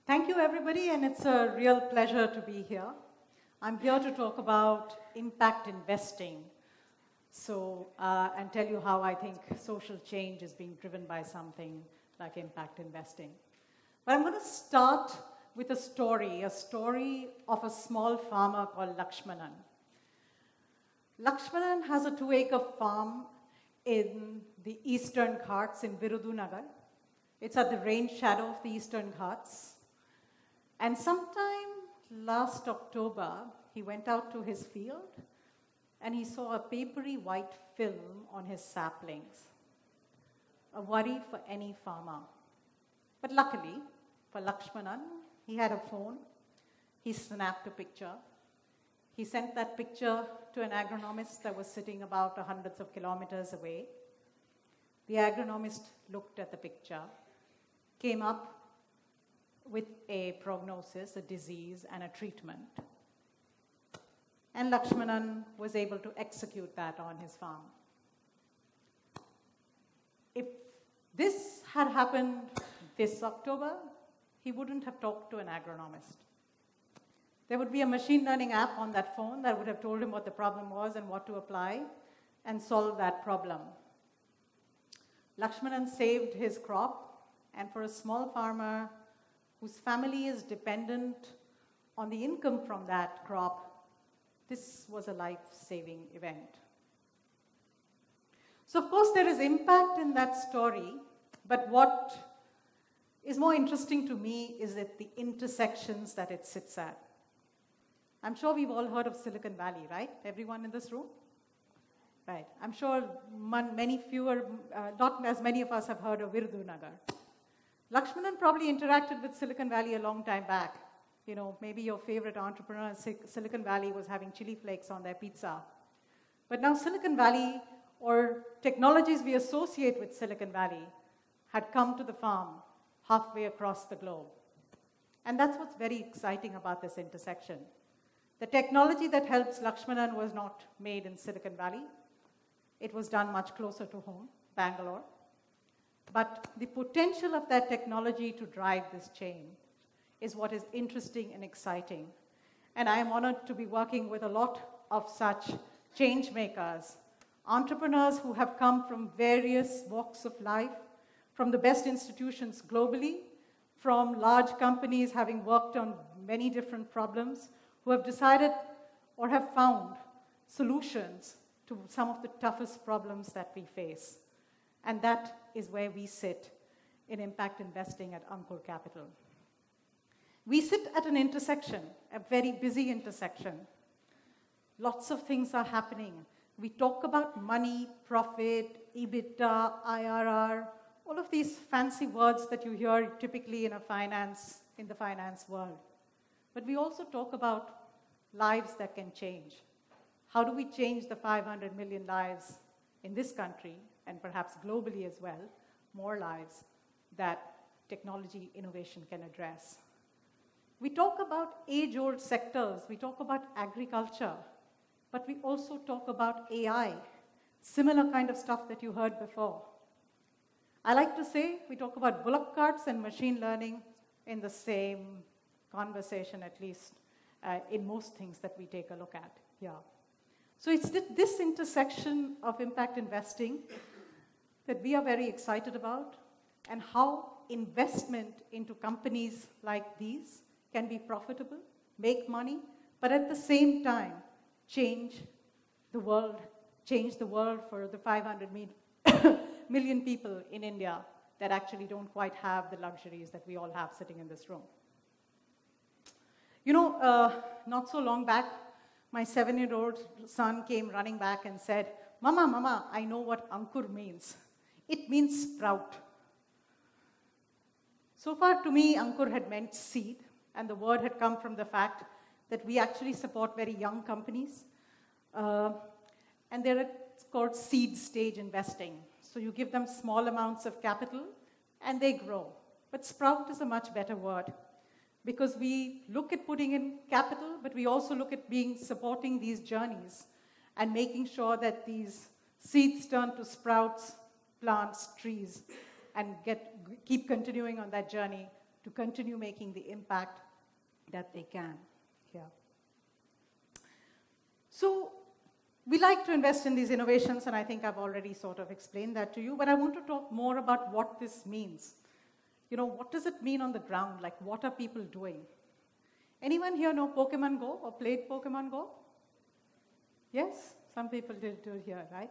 Thank you, everybody, and it's a real pleasure to be here. I'm here to talk about impact investing, and tell you how I think social change is being driven by something like impact investing. But I'm going to start with a story of a small farmer called Lakshmanan. Lakshmanan has a 2-acre farm in the Eastern Ghats in Virudunagar. It's at the rain shadow of the Eastern Ghats. And sometime last October, he went out to his field and he saw a papery white film on his saplings. A worry for any farmer. But luckily, for Lakshmanan, he had a phone. He snapped a picture. He sent that picture to an agronomist that was sitting about hundreds of kilometers away. The agronomist looked at the picture, came up with a prognosis, a disease, and a treatment. And Lakshmanan was able to execute that on his farm. If this had happened this October, he wouldn't have talked to an agronomist. There would be a machine learning app on that phone that would have told him what the problem was and what to apply and solve that problem. Lakshmanan saved his crop, and for a small farmer whose family is dependent on the income from that crop, this was a life-saving event. So of course there is impact in that story, but what is more interesting to me is at the intersections that it sits at. I'm sure we've all heard of Silicon Valley, right? Everyone in this room? Right. I'm sure not as many of us have heard of Virudunagar. Lakshmanan probably interacted with Silicon Valley a long time back. You know, maybe your favorite entrepreneur in Silicon Valley was having chili flakes on their pizza. But now Silicon Valley, or technologies we associate with Silicon Valley, had come to the farm halfway across the globe. And that's what's very exciting about this intersection. The technology that helps Lakshmanan was not made in Silicon Valley. It was done much closer to home, Bangalore. But the potential of that technology to drive this change is what is interesting and exciting. And I am honored to be working with a lot of such change makers, entrepreneurs who have come from various walks of life, from the best institutions globally, from large companies having worked on many different problems, who have decided or have found solutions to some of the toughest problems that we face. And that is where we sit in impact investing at Ankur Capital. We sit at an intersection, a very busy intersection. Lots of things are happening. We talk about money, profit, EBITDA, IRR, all of these fancy words that you hear typically in the finance world. But we also talk about lives that can change. How do we change the 500 million lives in this country, and perhaps globally as well, more lives that technology innovation can address? We talk about age-old sectors, we talk about agriculture, but we also talk about AI, similar kind of stuff that you heard before. I like to say we talk about bullock carts and machine learning in the same conversation, at least in most things that we take a look at here. So it's this intersection of impact investing that we are very excited about, and how investment into companies like these can be profitable, make money, but at the same time change the world for the 500 million people in India that actually don't quite have the luxuries that we all have sitting in this room. You know, not so long back, my 7-year-old son came running back and said, Mama, I know what Ankur means. It means sprout. So far to me, Ankur had meant seed, and the word had come from the fact that we actually support very young companies. And they're called seed stage investing. So you give them small amounts of capital, and they grow. But sprout is a much better word, because we look at putting in capital, but we also look at supporting these journeys and making sure that these seeds turn to sprouts, plants, trees, and keep continuing on that journey to continue making the impact that they can here. So we like to invest in these innovations, and I think I've already sort of explained that to you, but I want to talk more about what this means. You know, what does it mean on the ground? Like, what are people doing? Anyone here know Pokemon Go or played Pokemon Go? Yes? Some people did do here, right?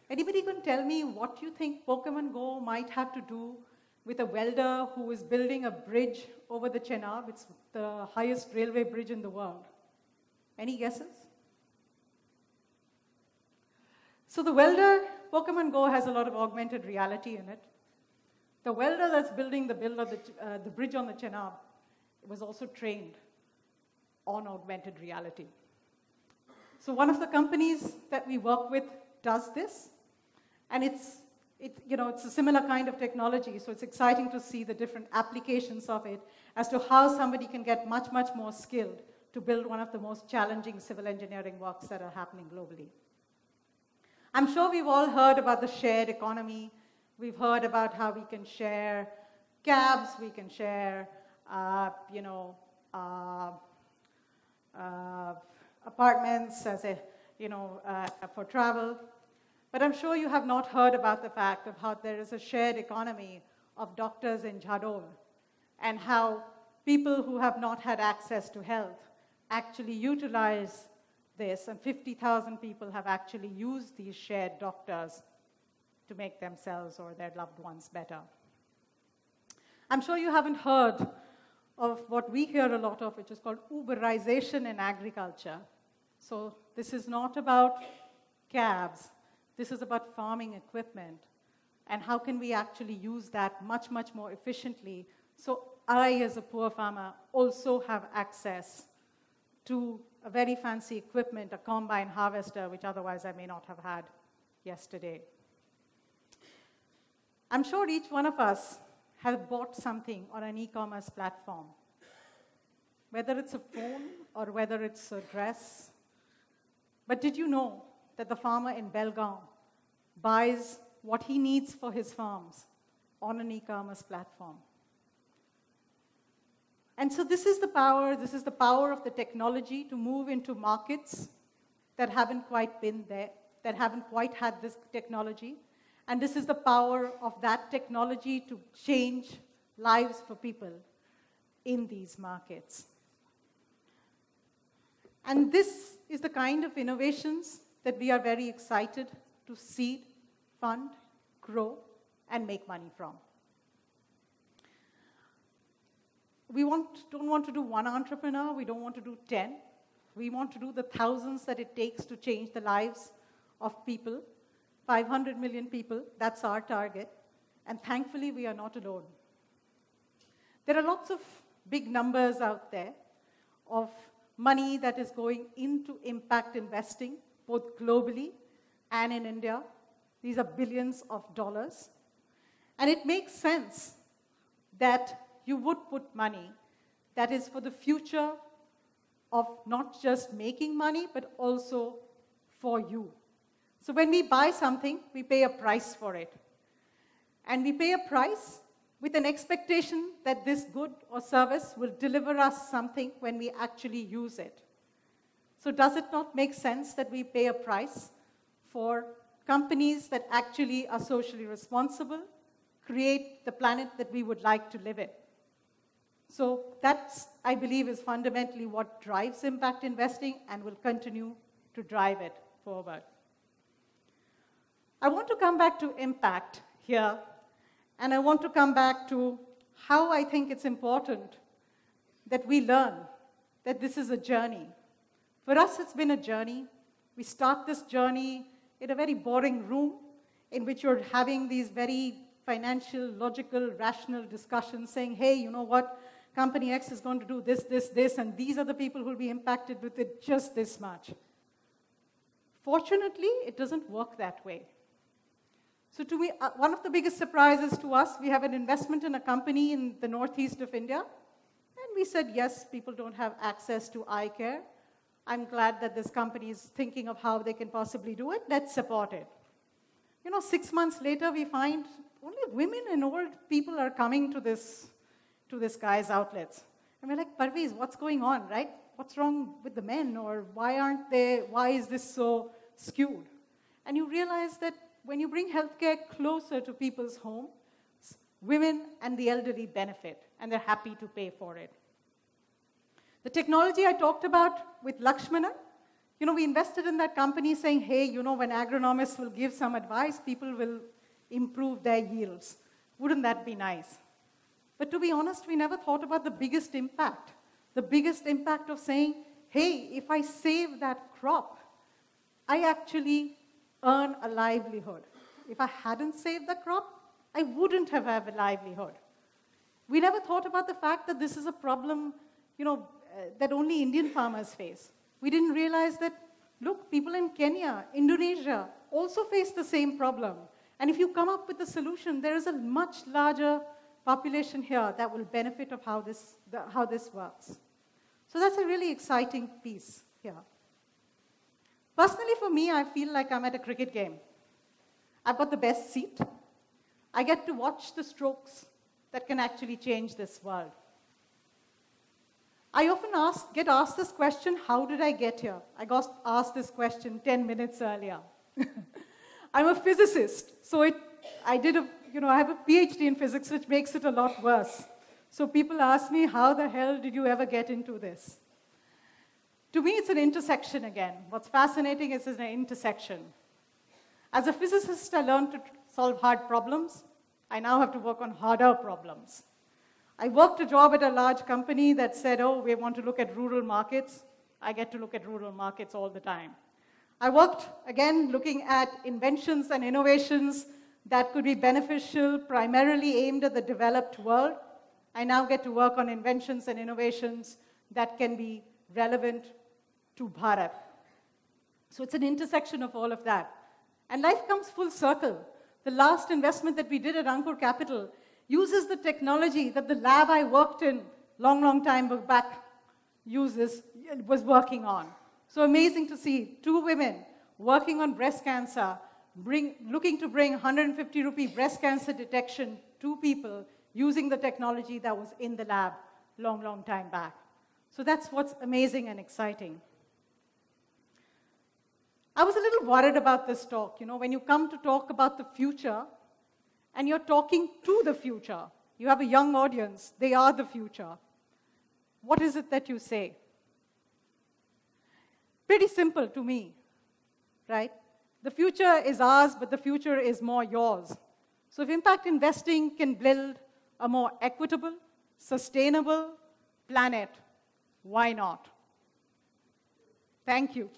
Anybody can tell me what you think Pokemon Go might have to do with a welder who is building a bridge over the Chenab? It's the highest railway bridge in the world. Any guesses? So the welder, Pokemon Go has a lot of augmented reality in it. The welder that's building the bridge on the Chenab was also trained on augmented reality. So one of the companies that we work with does this, and it's a similar kind of technology, so it's exciting to see the different applications of it as to how somebody can get much, much more skilled to build one of the most challenging civil engineering works that are happening globally. I'm sure we've all heard about the shared economy. We've heard about how we can share cabs, we can share, apartments for travel. But I'm sure you have not heard about the fact of how there is a shared economy of doctors in Jadol, and how people who have not had access to health actually utilize this, and 50,000 people have actually used these shared doctors to make themselves or their loved ones better. I'm sure you haven't heard of what we hear a lot of, which is called Uberization in agriculture. So this is not about cabs. This is about farming equipment. And how can we actually use that much, much more efficiently so I, as a poor farmer, also have access to a very fancy equipment, a combine harvester, which otherwise I may not have had yesterday. I'm sure each one of us has bought something on an e-commerce platform, whether it's a phone or whether it's a dress. But did you know that the farmer in Belgaum buys what he needs for his farms on an e-commerce platform? And so this is the power of the technology to move into markets that haven't quite been there, that haven't quite had this technology. And this is the power of that technology to change lives for people in these markets. And this is the kind of innovations that we are very excited to seed, fund, grow, and make money from. We don't want to do one entrepreneur. We don't want to do 10. We want to do the thousands that it takes to change the lives of people. 500 million people, that's our target. And thankfully, we are not alone. There are lots of big numbers out there of money that is going into impact investing, both globally and in India. These are billions of dollars. And it makes sense that you would put money that is for the future of not just making money, but also for you. So when we buy something, we pay a price for it. And we pay a price with an expectation that this good or service will deliver us something when we actually use it. So does it not make sense that we pay a price for companies that actually are socially responsible, create the planet that we would like to live in? So that's, I believe, is fundamentally what drives impact investing and will continue to drive it forward. I want to come back to impact here, and I want to come back to how I think it's important that we learn that this is a journey. For us, it's been a journey. We start this journey in a very boring room in which you're having these very financial, logical, rational discussions saying, hey, you know what? Company X is going to do this, this, this, and these are the people who will be impacted with it just this much. Fortunately, it doesn't work that way. So to me, one of the biggest surprises to us, we have an investment in a company in the northeast of India, and we said, yes, people don't have access to eye care. I'm glad that this company is thinking of how they can possibly do it. Let's support it. 6 months later, we find only women and old people are coming to this to this guy's outlets. And we're like, Parvez, what's going on, right? What's wrong with the men? Or why is this so skewed? And you realize that when you bring healthcare closer to people's homes, women and the elderly benefit, and they're happy to pay for it. The technology I talked about with Lakshmana, we invested in that company saying, hey, when agronomists will give some advice, people will improve their yields. Wouldn't that be nice? But to be honest, we never thought about the biggest impact. The biggest impact of saying, hey, if I save that crop, I actually earn a livelihood. If I hadn't saved the crop, I wouldn't have a livelihood. We never thought about the fact that this is a problem, that only Indian farmers face. We didn't realize that, look, people in Kenya, Indonesia also face the same problem. And if you come up with a solution, there is a much larger population here that will benefit of how this works. So that's a really exciting piece here. Personally, for me, I feel like I'm at a cricket game. I've got the best seat. I get to watch the strokes that can actually change this world. I often get asked this question, how did I get here? I got asked this question 10 minutes earlier. I'm a physicist, so I have a PhD in physics, which makes it a lot worse. So people ask me, how the hell did you ever get into this? To me, it's an intersection again. What's fascinating is it's an intersection. As a physicist, I learned to solve hard problems. I now have to work on harder problems. I worked a job at a large company that said, oh, we want to look at rural markets. I get to look at rural markets all the time. I worked, again, looking at inventions and innovations that could be beneficial, primarily aimed at the developed world. I now get to work on inventions and innovations that can be relevant to Bharat. So it's an intersection of all of that. And life comes full circle. The last investment that we did at Ankur Capital uses the technology that the lab I worked in long time back was working on. So amazing to see 2 women working on breast cancer, looking to bring 150 rupee breast cancer detection to people using the technology that was in the lab long time back. So that's what's amazing and exciting. I was a little worried about this talk. When you come to talk about the future, and you're talking to the future, you have a young audience, they are the future. What is it that you say? Pretty simple to me, right? The future is ours, but the future is more yours. So if impact investing can build a more equitable, sustainable planet, why not? Thank you.